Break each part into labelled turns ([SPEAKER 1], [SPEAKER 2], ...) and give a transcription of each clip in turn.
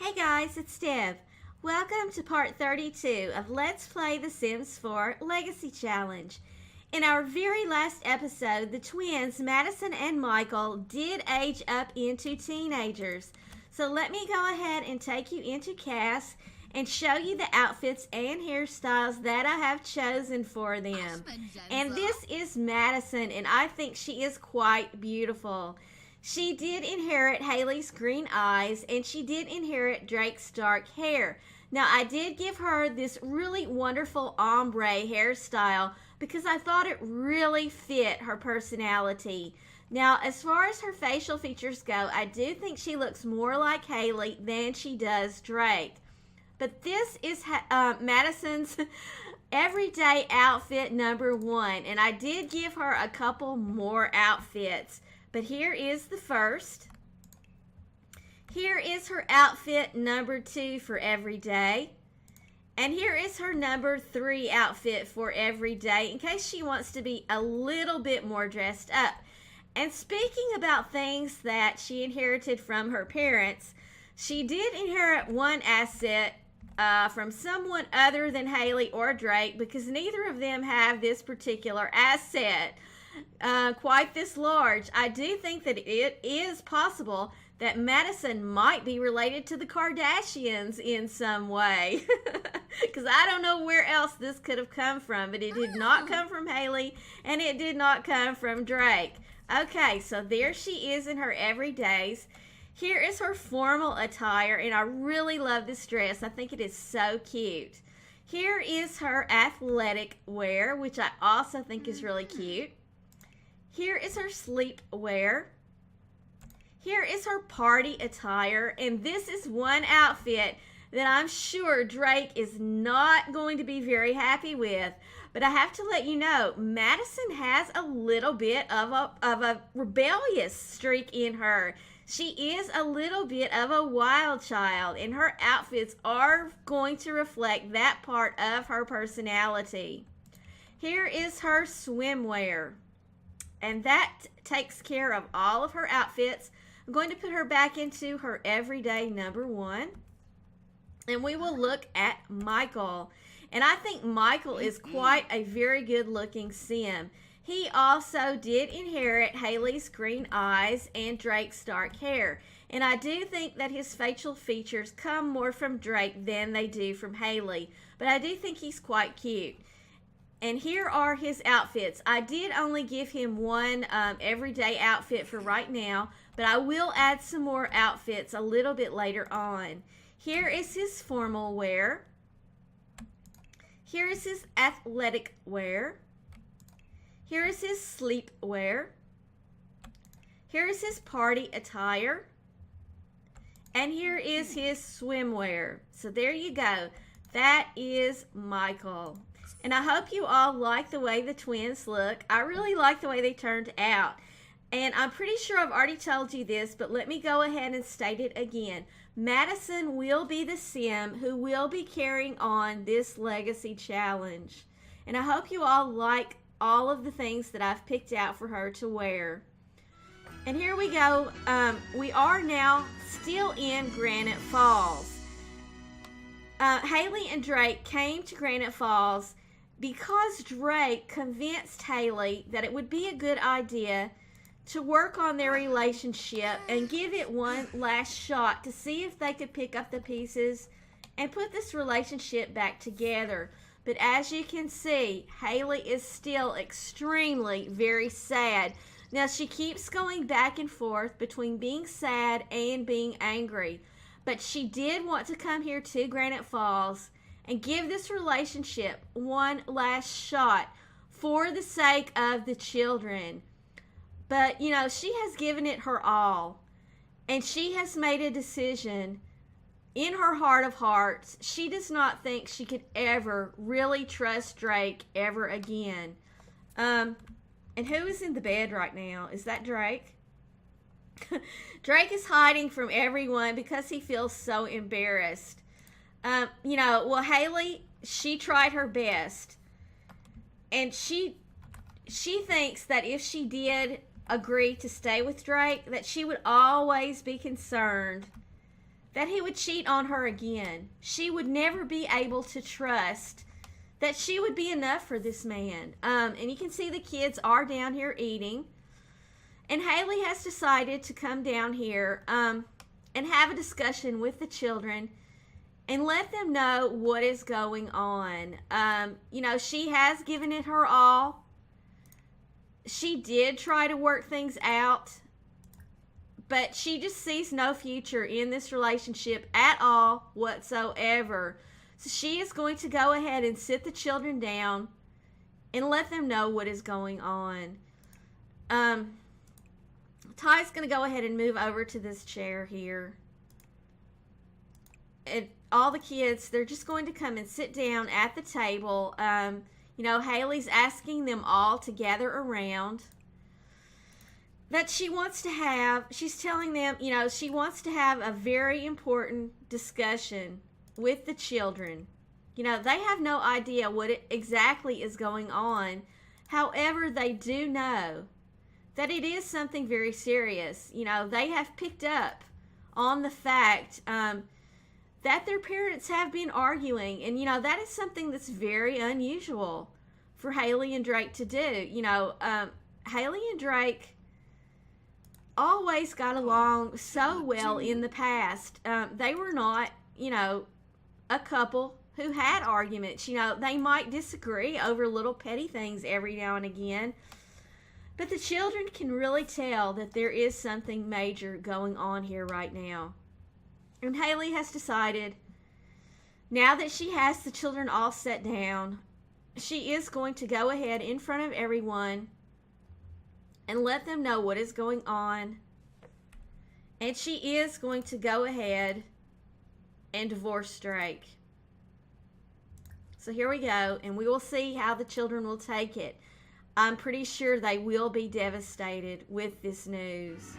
[SPEAKER 1] Hey guys, it's Deb. Welcome to part 32 of Let's Play The Sims 4 Legacy Challenge. In our very last episode, the twins, Madison and Michael, did age up into teenagers. So let me go ahead and take you into CAS and show you the outfits and hairstyles that I have chosen for them. And this is Madison, and I think she is quite beautiful. She did inherit Hailey's green eyes, and she did inherit Drake's dark hair. Now, I did give her this really wonderful ombre hairstyle because I thought it really fit her personality. Now, as far as her facial features go, I do think she looks more like Hailey than she does Drake. But this is Madison's everyday outfit number 1, and I did give her a couple more outfits. But here is the first. Here is her outfit number 2 for every day. And here is her number 3 outfit for every day in case she wants to be a little bit more dressed up. And speaking about things that she inherited from her parents, she did inherit one asset from someone other than Hailey or Drake because neither of them have this particular asset. Quite this large. I do think that it is possible that Madison might be related to the Kardashians in some way. Because I don't know where else this could have come from, but it did not come from Hailey and it did not come from Drake. Okay, so there she is in her everydays. Here is her formal attire, and I really love this dress. I think it is so cute. Here is her athletic wear, which I also think is really cute. Here is her sleepwear. Here is her party attire, and this is one outfit that I'm sure Drake is not going to be very happy with. But I have to let you know, Madison has a little bit of a rebellious streak in her. She is a little bit of a wild child, and her outfits are going to reflect that part of her personality. Here is her swimwear. And that takes care of all of her outfits. I'm going to put her back into her everyday number 1. And we will look at Michael. And I think Michael is quite a very good looking sim. He also did inherit Hailey's green eyes and Drake's dark hair. And I do think that his facial features come more from Drake than they do from Hailey. But I do think he's quite cute. And here are his outfits. I did only give him one everyday outfit for right now, but I will add some more outfits a little bit later on. Here is his formal wear. Here is his athletic wear. Here is his sleep wear. Here is his party attire. And here is his swimwear. So there you go. That is Michael. And I hope you all like the way the twins look. I really like the way they turned out. And I'm pretty sure I've already told you this, but let me go ahead and state it again. Madison will be the sim who will be carrying on this legacy challenge. And I hope you all like all of the things that I've picked out for her to wear. And here we go. We are now still in Granite Falls. Hailey and Drake came to Granite Falls because Drake convinced Hailey that it would be a good idea to work on their relationship and give it one last shot to see if they could pick up the pieces and put this relationship back together. But as you can see, Hailey is still extremely very sad. Now, she keeps going back and forth between being sad and being angry. But she did want to come here to Granite Falls and give this relationship one last shot for the sake of the children. But, you know, she has given it her all. And she has made a decision in her heart of hearts. She does not think she could ever really trust Drake ever again. And who is in the bed right now? Is that Drake? Drake is hiding from everyone because he feels so embarrassed. Well, Hailey, she tried her best. And she thinks that if she did agree to stay with Drake, that she would always be concerned that he would cheat on her again. She would never be able to trust that she would be enough for this man. And you can see the kids are down here eating. And Hailey has decided to come down here and have a discussion with the children and let them know what is going on. You know, she has given it her all. She did try to work things out, but she just sees no future in this relationship at all whatsoever. So she is going to go ahead and sit the children down and let them know what is going on. Ty's going to go ahead and move over to this chair here. And all the kids, they're just going to come and sit down at the table. You know, Hailey's asking them all to gather around. That she wants to have, she's telling them, you know, she wants to have a very important discussion with the children. You know, they have no idea what exactly is going on. However, they do know that it is something very serious. You know, they have picked up on the fact that their parents have been arguing. And, you know, that is something that's very unusual for Hailey and Drake to do. You know, Hailey and Drake always got along so well in the past. They were not, you know, a couple who had arguments. You know, they might disagree over little petty things every now and again. But the children can really tell that there is something major going on here right now. And Hailey has decided, now that she has the children all set down, she is going to go ahead in front of everyone and let them know what is going on. And she is going to go ahead and divorce Drake. So here we go, and we will see how the children will take it. I'm pretty sure they will be devastated with this news.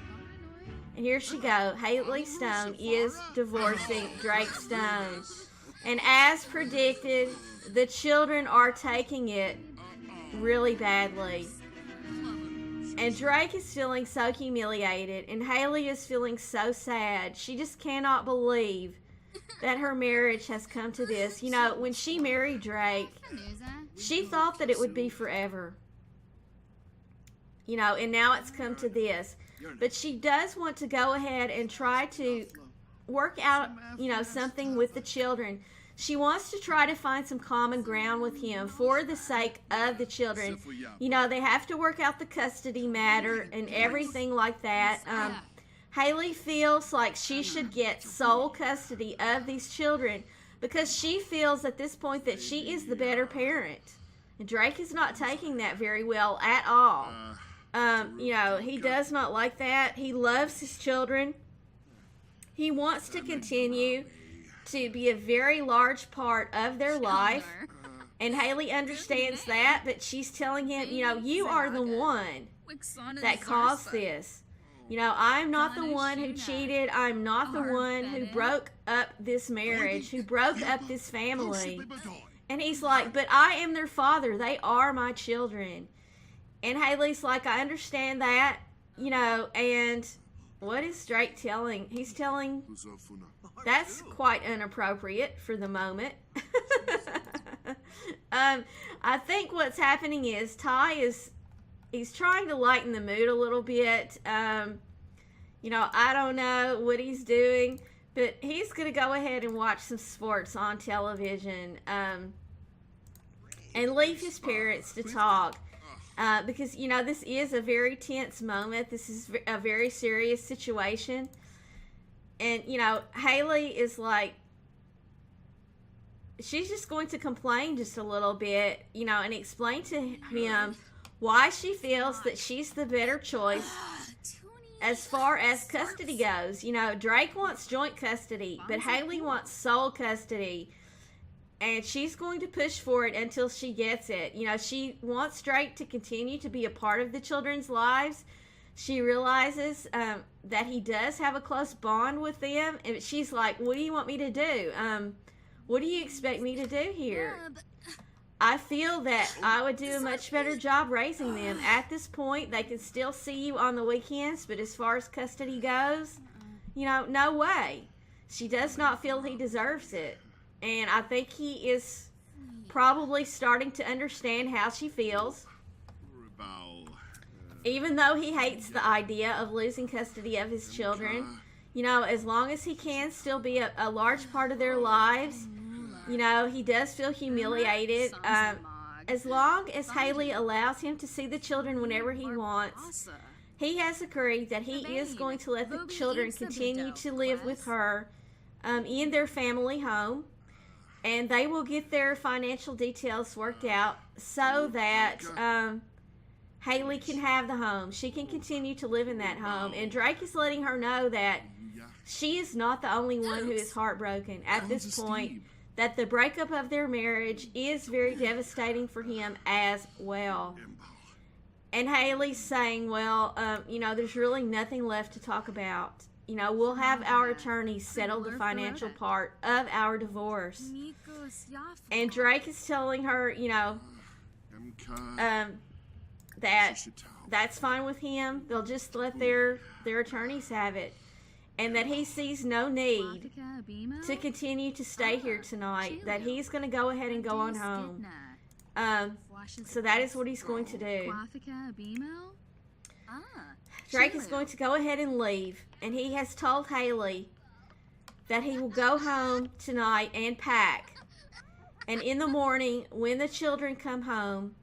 [SPEAKER 1] And here she goes. Hailey Stone is divorcing Drake Stone. And as predicted, the children are taking it really badly. And Drake is feeling so humiliated, and Hailey is feeling so sad. She just cannot believe that her marriage has come to this. You know, when she married Drake, she thought that it would be forever. You know, and now it's come to this. But she does want to go ahead and try to work out, you know, something with the children. She wants to try to find some common ground with him for the sake of the children. You know, they have to work out the custody matter and everything like that. Hailey feels like she should get sole custody of these children because she feels at this point that she is the better parent. And Drake is not taking that very well at all. You know, he does not like that. He loves his children. He wants to continue to be a very large part of their life. And Hailey understands that, but she's telling him, you know, you are the one that caused this. You know, I'm not the one who cheated. I'm not the one who broke up this marriage, who broke up this family. And he's like, but I am their father. They are my children. And Hailey's like, I understand that, you know, and what is Drake telling? He's telling, that's quite inappropriate for the moment. I think what's happening is he's trying to lighten the mood a little bit. You know, I don't know what he's doing, but he's going to go ahead and watch some sports on television and leave his parents to talk. Because, you know, this is a very tense moment. This is a very serious situation. And, you know, Hailey is like, she's just going to complain just a little bit, you know, and explain to him why she feels that she's the better choice as far as custody goes. You know, Drake wants joint custody, but Hailey wants sole custody. And she's going to push for it until she gets it. You know, she wants Drake to continue to be a part of the children's lives. She realizes that he does have a close bond with them. And she's like, what do you want me to do? What do you expect me to do here? I feel that I would do a much better job raising them. At this point, they can still see you on the weekends, but as far as custody goes, you know, no way. She does not feel he deserves it. And I think he is probably starting to understand how she feels. Even though he hates the idea of losing custody of his children, you know, as long as he can still be a large part of their lives, you know, he does feel humiliated. As long as Hailey allows him to see the children whenever he wants, he has agreed that he is going to let the children continue to live with her in their family home. And they will get their financial details worked out so that Hailey can have the home. She can continue to live in that home. And Drake is letting her know that she is not the only one who is heartbroken at this point, that the breakup of their marriage is very devastating for him as well. And Hailey's saying, well, you know, there's really nothing left to talk about. You know, we'll have our attorneys settle the financial part of our divorce. And Drake is telling her, you know, that that's fine with him. They'll just let their attorneys have it. And that he sees no need to continue to stay here tonight. That he's going to go ahead and go on home. So that is what he's going to do. Drake is going to go ahead and leave. And he has told Hailey that he will go home tonight and pack. And in the morning, when the children come home,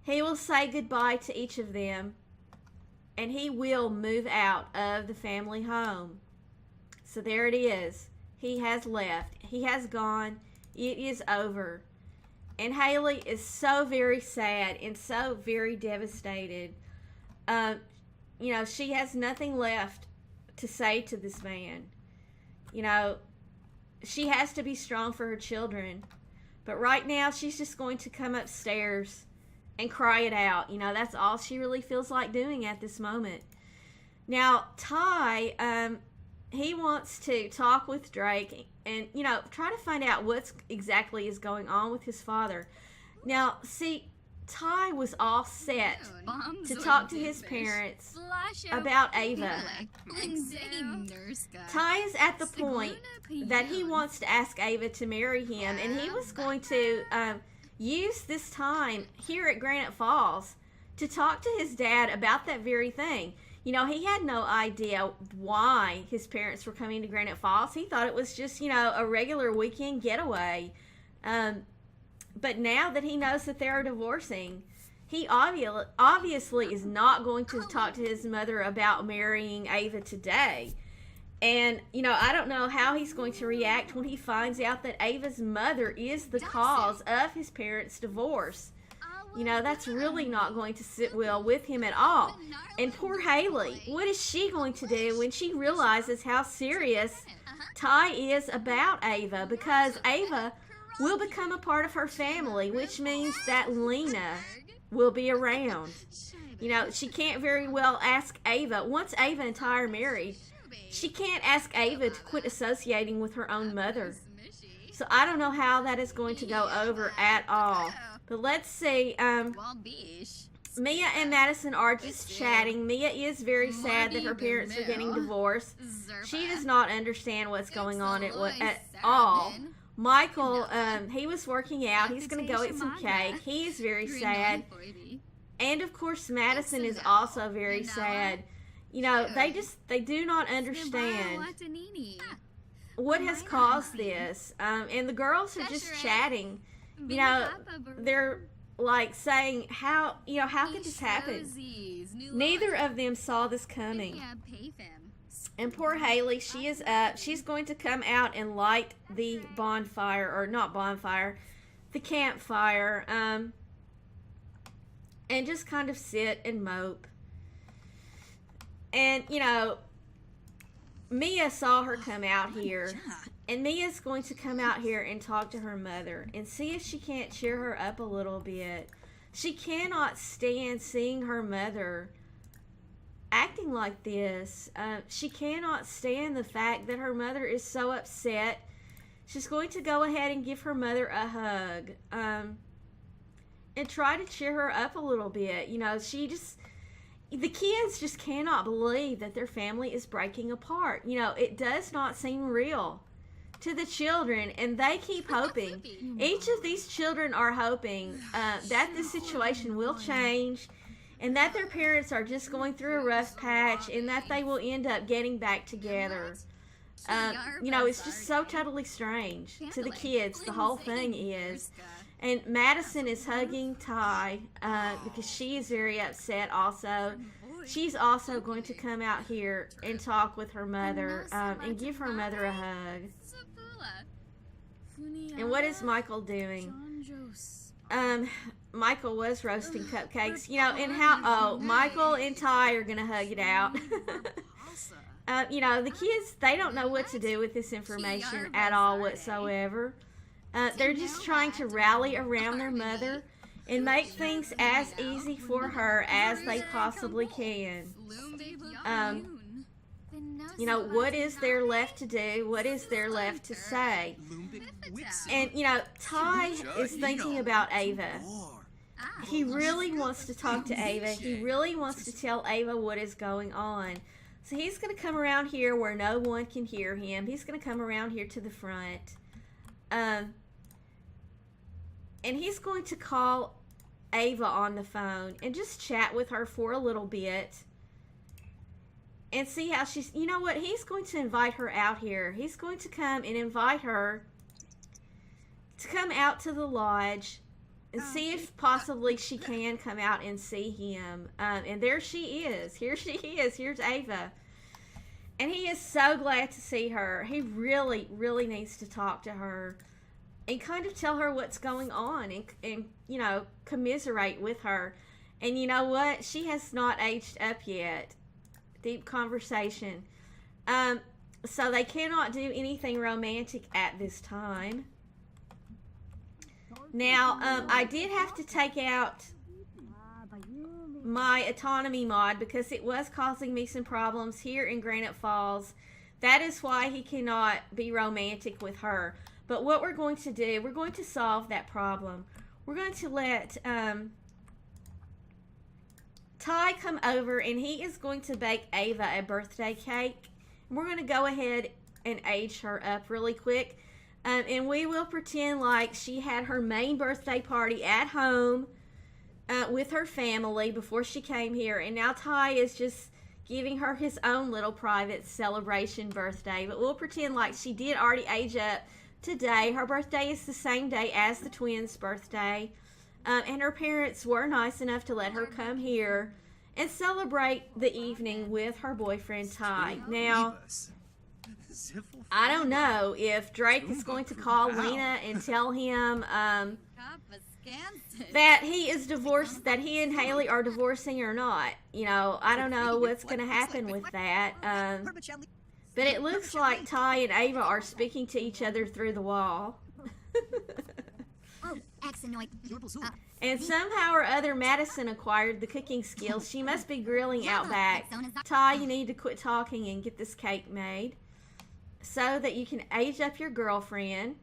[SPEAKER 1] he will say goodbye to each of them. And he will move out of the family home. So there it is. He has left. He has gone. It is over. And Hailey is so very sad and so very devastated. You know, she has nothing left to say to this man. You know, she has to be strong for her children. But right now, she's just going to come upstairs and cry it out. You know, that's all she really feels like doing at this moment. Now, Ty, he wants to talk with Drake and, you know, try to find out what exactly is going on with his father. Now, see, Ty was all set to talk to his parents about Ava. Ty is at the point that he wants to ask Ava to marry him, and he was going to use this time here at Granite Falls to talk to his dad about that very thing. You know, he had no idea why his parents were coming to Granite Falls. He thought it was just, you know, a regular weekend getaway. But now that he knows that they're divorcing, he obviously is not going to talk to his mother about marrying Ava today. And, you know, I don't know how he's going to react when he finds out that Ava's mother is the cause of his parents' divorce. You know, that's really not going to sit well with him at all. And poor Hailey, what is she going to do when she realizes how serious Ty is about Ava? Because Ava will become a part of her family, which means that Lena will be around. You know, she can't very well ask Ava, once Ava and Ty are married, she can't ask Ava to quit associating with her own mother. So I don't know how that is going to go over at all. But let's see. Mia and Madison are just chatting. Mia is very sad that her parents are getting divorced. She does not understand what's going on at all. Michael, he was working out. He's going to go eat some cake. He is very sad. And, of course, Madison is also very sad. You know, they do not understand what has caused this. And the girls are just chatting. You know, they're like saying, how could this happen? Neither of them saw this coming. And poor Hailey, she is up. She's going to come out and light the bonfire, or not bonfire, the campfire, and just kind of sit and mope. And, you know, Mia saw her come out here, and Mia's going to come out here and talk to her mother and see if she can't cheer her up a little bit. She cannot stand seeing her mother acting like this. She cannot stand the fact that her mother is so upset. She's going to go ahead and give her mother a hug and try to cheer her up a little bit. You know, she just, the kids just cannot believe that their family is breaking apart. You know, it does not seem real to the children, and they keep hoping. Each of these children are hoping that this situation will change, and that their parents are just going through a rough patch, and that they will end up getting back together. You know, it's just so totally strange to the kids, the whole thing is. And Madison is hugging Ty because she is very upset also. She's also going to come out here and talk with her mother and give her mother a hug. And what is Michael doing? Michael was roasting cupcakes. You know, and how, Michael and Ty are going to hug it out. You know, the kids, they don't know what to do with this information at all whatsoever. They're just trying to rally around their mother and make things as easy for her as they possibly can. You know, what is there left to do? What is there left to say? And, you know, Ty is thinking about Ava. He really wants to talk to Ava. He really wants to tell Ava what is going on. So he's going to come around here where no one can hear him. He's going to come around here to the front. And he's going to call Ava on the phone and just chat with her for a little bit. And see how she's, you know what, he's going to invite her out here. He's going to come and invite her to come out to the lodge and see if possibly she can come out and see him. And there she is. Here she is. Here's Ava. And he is so glad to see her. He really, really needs to talk to her and kind of tell her what's going on and you know, commiserate with her. And you know what? She has not aged up yet. Deep conversation. So they cannot do anything romantic at this time. Now, I did have to take out my autonomy mod because it was causing me some problems here in Granite Falls. That is why he cannot be romantic with her. But what we're going to do, we're going to solve that problem. We're going to let Ty come over, and he is going to bake Ava a birthday cake. And we're going to go ahead and age her up really quick. And we will pretend like she had her main birthday party at home with her family before she came here. And now Ty is just giving her his own little private celebration birthday. But we'll pretend like she did already age up today. Her birthday is the same day as the twins' birthday. And her parents were nice enough to let her come here and celebrate the evening with her boyfriend, Ty. Now, I don't know if Drake is going to call Lena and tell him that he is divorced, that he and Hailey are divorcing or not. You know, I don't know what's going to happen with that. But it looks like Ty and Ava are speaking to each other through the wall. And somehow or other, Madison acquired the cooking skills. She must be grilling out back. Ty, you need to quit talking and get this cake made so that you can age up your girlfriend,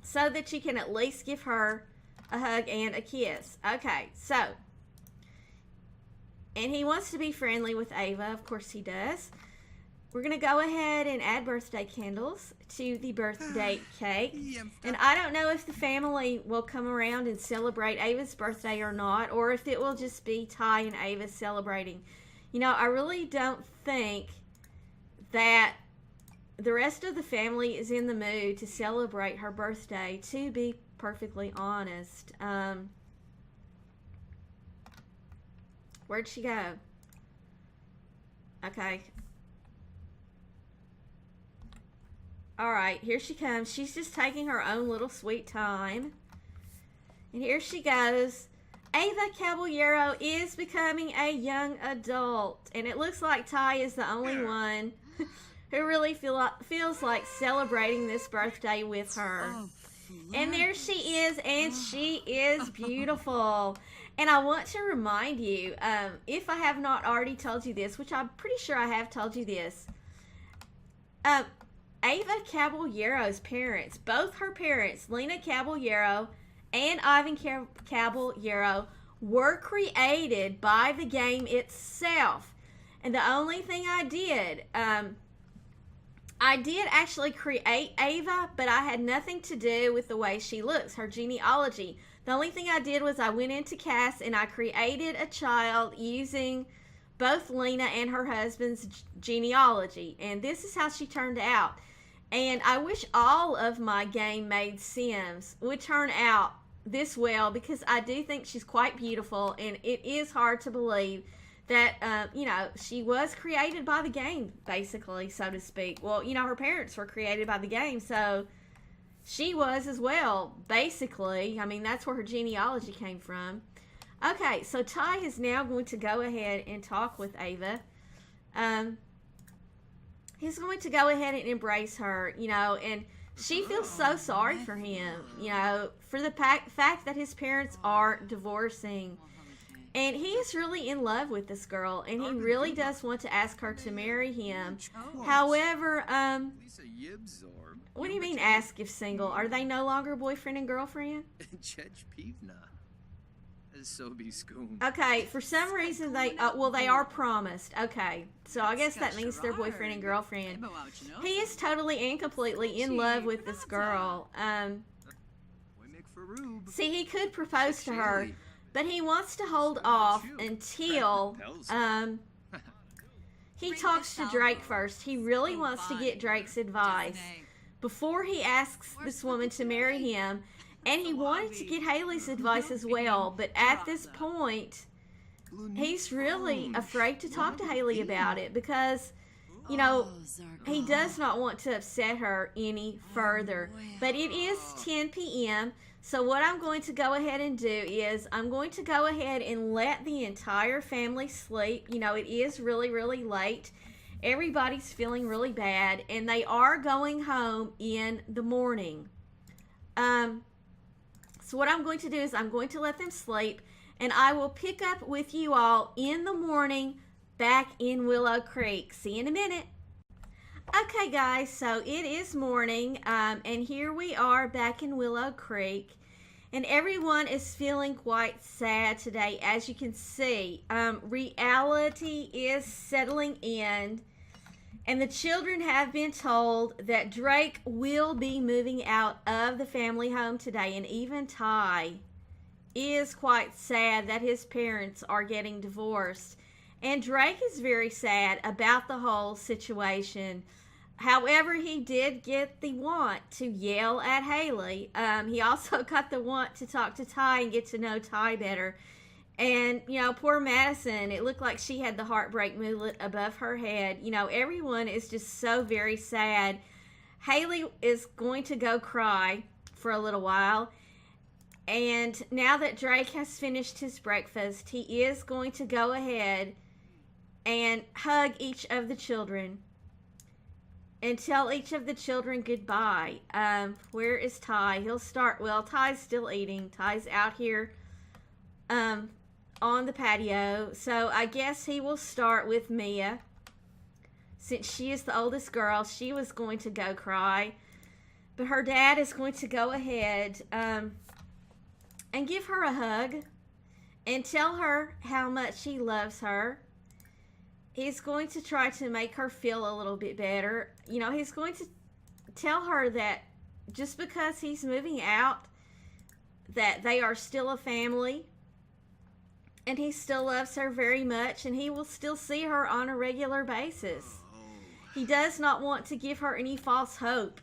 [SPEAKER 1] so that you can at least give her a hug and a kiss. Okay, so, and he wants to be friendly with Ava. Of course he does. We're going to go ahead and add birthday candles to the birthday cake. And I don't know if the family will come around and celebrate Ava's birthday or not, or if it will just be Ty and Ava celebrating. You know, I really don't think that the rest of the family is in the mood to celebrate her birthday, to be perfectly honest. Where'd she go? Okay. Alright, here she comes. She's just taking her own little sweet time. And here she goes. Ava Caballero is becoming a young adult. And it looks like Ty is the only one who really feels like celebrating this birthday with her. And there she is, and she is beautiful. And I want to remind you, if I have not already told you this, which I'm pretty sure I have told you this, Ava Caballero's parents, both her parents, Lena Caballero and Ivan Caballero, were created by the game itself. And the only thing I did actually create Ava, but I had nothing to do with the way she looks, her genealogy. The only thing I did was I went into Cass and I created a child using both Lena and her husband's genealogy. And this is how she turned out. And I wish all of my game-made Sims would turn out this well, because I do think she's quite beautiful, and it is hard to believe that, she was created by the game, basically, so to speak. Well, her parents were created by the game, so she was as well, basically. I mean, that's where her genealogy came from. Okay, so Ty is now going to go ahead and talk with Ava. He's going to go ahead and embrace her, and she feels so sorry for him, for the fact that his parents are divorcing. And he is really in love with this girl, and he really does want to ask her to marry him. However, what do you mean ask if single? Are they no longer boyfriend and girlfriend? Okay, for some reason they are promised. Okay, so I guess that means they're boyfriend and girlfriend. He is totally and completely in love with this girl. See, he could propose to her, but he wants to hold off until he talks to Drake first. He really wants to get Drake's advice before he asks this woman to marry him. And he wanted to get Hailey's advice as well, but at this point, he's really afraid to talk to Hailey about it because, he does not want to upset her any further. But it is 10 p.m., so what I'm going to go ahead and do is I'm going to go ahead and let the entire family sleep. It is really, really late. Everybody's feeling really bad, and they are going home in the morning. So what I'm going to do is I'm going to let them sleep, and I will pick up with you all in the morning back in Willow Creek. See you in a minute. Okay, guys, so it is morning, and here we are back in Willow Creek, and everyone is feeling quite sad today. As you can see, reality is settling in. And the children have been told that Drake will be moving out of the family home today. And even Ty is quite sad that his parents are getting divorced. And Drake is very sad about the whole situation. However, he did get the want to yell at Hailey. He also got the want to talk to Ty and get to know Ty better. And, poor Madison, it looked like she had the heartbreak mullet above her head. Everyone is just so very sad. Hailey is going to go cry for a little while. And now that Drake has finished his breakfast, he is going to go ahead and hug each of the children and tell each of the children goodbye. Where is Ty? He'll start, Ty's still eating. Ty's out here on the patio, so I guess he will start with Mia. Since she is the oldest girl, she was going to go cry, but her dad is going to go ahead and give her a hug and tell her how much he loves her. He's going to try to make her feel a little bit better. He's going to tell her that just because he's moving out, that they are still a family. And he still loves her very much, and he will still see her on a regular basis. He does not want to give her any false hope,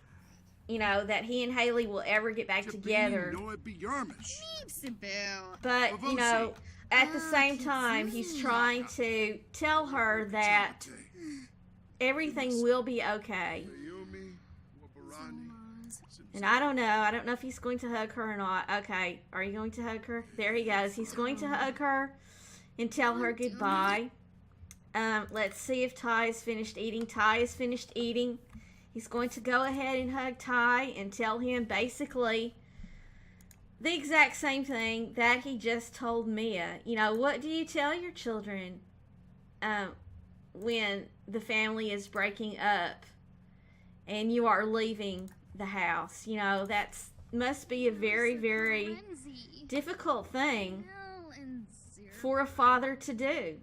[SPEAKER 1] that he and Hailey will ever get back together. But, at the same time, he's trying to tell her that everything will be okay. And I don't know if he's going to hug her or not. Okay, are you going to hug her? There he goes. He's going to hug her and tell her goodbye. Let's see if Ty is finished eating. Ty is finished eating. He's going to go ahead and hug Ty and tell him basically the exact same thing that he just told Mia. What do you tell your children when the family is breaking up and you are leaving the house? That's must be a very, very difficult thing. for a father to do.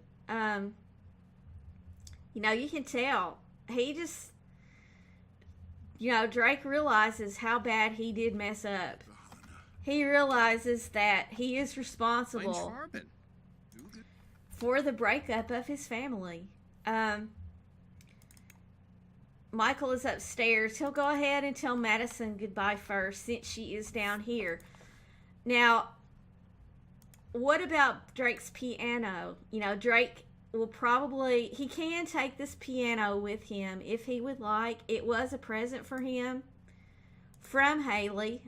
[SPEAKER 1] You know, you can tell. He just, you know, Drake realizes how bad he did mess up. He realizes that he is responsible for the breakup of his family. Michael is upstairs. He'll go ahead and tell Madison goodbye first, since she is down here. Now, what about Drake's piano? You know, Drake will probably, he can take this piano with him if he would like. It was a present for him from Hailey.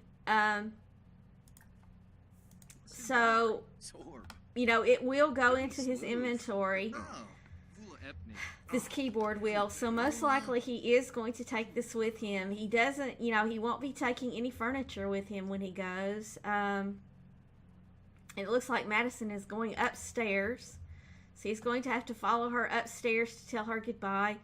[SPEAKER 1] So, you know, it will go into his inventory. This keyboard will. So most likely he is going to take this with him. He doesn't, you know, he won't be taking any furniture with him when he goes. It looks like Madison is going upstairs. So he's going to have to follow her upstairs to tell her goodbye.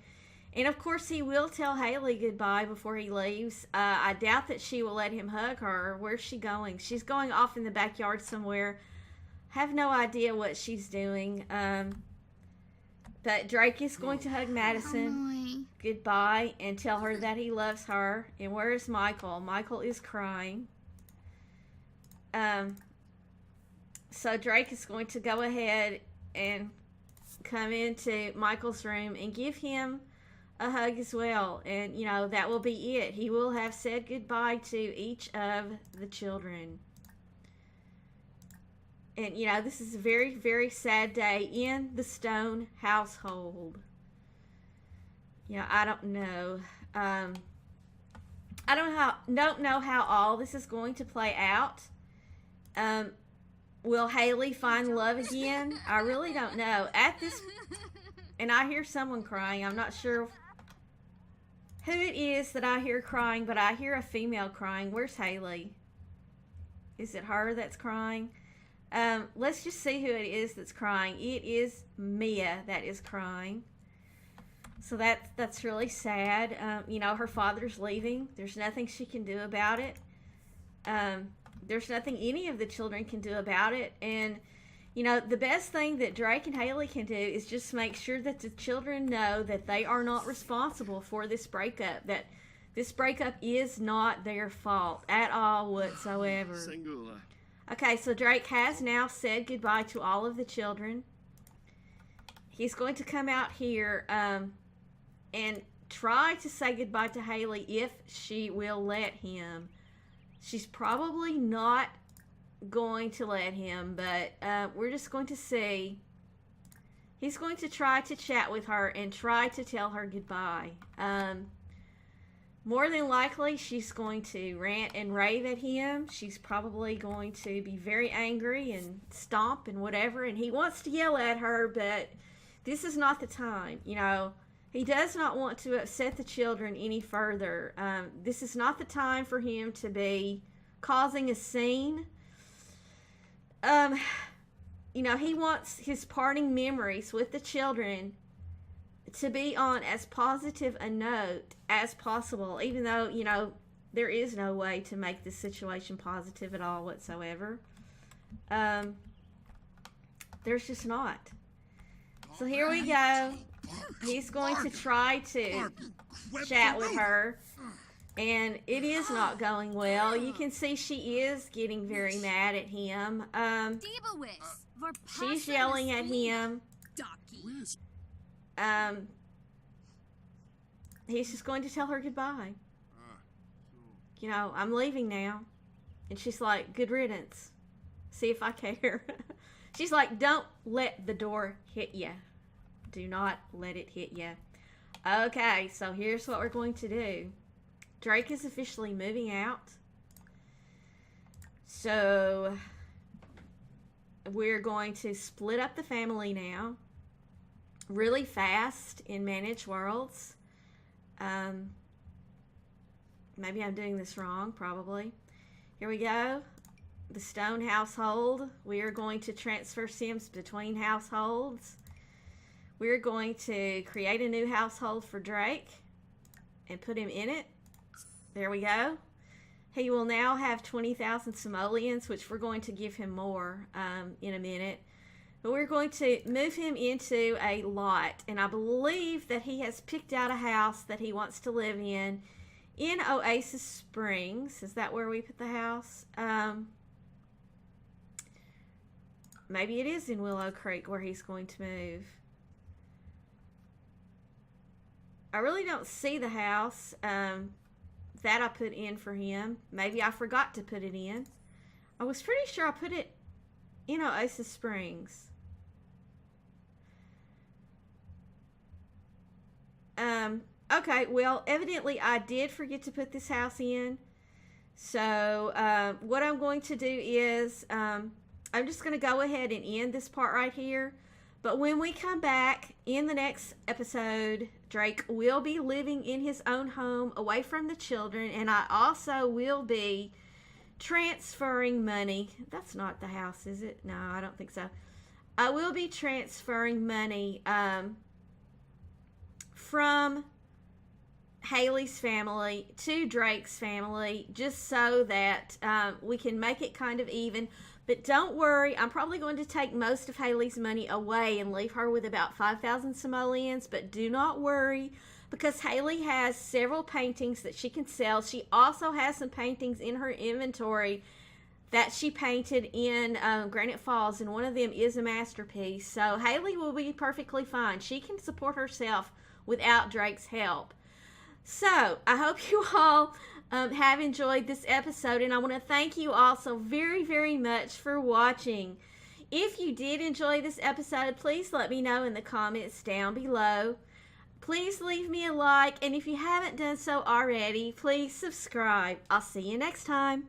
[SPEAKER 1] And of course he will tell Hailey goodbye before he leaves. I doubt that she will let him hug her. Where's she going? She's going off in the backyard somewhere. Have no idea what she's doing. But Drake is going to hug Madison goodbye and tell her that he loves her. And where is Michael? Michael is crying. So Drake is going to go ahead and come into Michael's room and give him a hug as well. And, you know, that will be it. He will have said goodbye to each of the children. And, you know, this is a very, very sad day in the Stone household. You know, I don't know. I don't know how all this is going to play out. Will Hailey find love again? I really don't know. And I hear someone crying. I'm not sure who it is that I hear crying, but I hear a female crying. Where's Hailey? Is it her that's crying? Let's just see who it is that's crying. It is Mia that is crying. So that's really sad. You know, her father's leaving. There's nothing she can do about it. There's nothing any of the children can do about it. And, you know, the best thing that Drake and Hailey can do is just make sure that the children know that they are not responsible for this breakup. That this breakup is not their fault at all whatsoever.
[SPEAKER 2] Singular.
[SPEAKER 1] Okay, so Drake has now said goodbye to all of the children. He's going to come out here and try to say goodbye to Hailey if she will let him. She's probably not going to let him, but we're just going to see. He's going to try to chat with her and try to tell her goodbye. More than likely, she's going to rant and rave at him. She's probably going to be very angry and stomp and whatever. And he wants to yell at her, but this is not the time. You know, he does not want to upset the children any further. This is not the time for him to be causing a scene. You know, he wants his parting memories with the children to be on as positive a note as possible, even though, you know, there is no way to make this situation positive at all whatsoever. There's just not. So here we go. He's going to try to chat with her, and it is not going well. You can see she is getting very mad at him. She's yelling at him. He's just going to tell her goodbye. You know, I'm leaving now. And she's like, good riddance. See if I care. She's like, don't let the door hit you. Do not let it hit you. Okay, so here's what we're going to do. Drake is officially moving out. So we're going to split up the family now. Really fast in Managed Worlds. Maybe I'm doing this wrong, probably. Here we go. The Stone household. We are going to transfer Sims between households. We're going to create a new household for Drake and put him in it. There we go. He will now have 20,000 simoleons, which we're going to give him more in a minute. But we're going to move him into a lot. And I believe that he has picked out a house that he wants to live in Oasis Springs. Is that where we put the house? Maybe it is in Willow Creek where he's going to move. I really don't see the house that I put in for him. Maybe I forgot to put it in. I was pretty sure I put it in Oasis Springs. Okay, well, evidently I did forget to put this house in. So what I'm going to do is I'm just going to go ahead and end this part right here. But when we come back in the next episode, Drake will be living in his own home away from the children. And I also will be transferring money. That's not the house, is it? No, I don't think so. I will be transferring money from Hailey's family to Drake's family, just so that we can make it kind of even. But don't worry, I'm probably going to take most of Hailey's money away and leave her with about 5,000 simoleons. But do not worry, because Hailey has several paintings that she can sell. She also has some paintings in her inventory that she painted in Granite Falls, and one of them is a masterpiece. So Hailey will be perfectly fine. She can support herself without Drake's help. So I hope you all have enjoyed this episode, and I want to thank you all so very, very much for watching. If you did enjoy this episode, please let me know in the comments down below. Please leave me a like, and if you haven't done so already, please subscribe. I'll see you next time.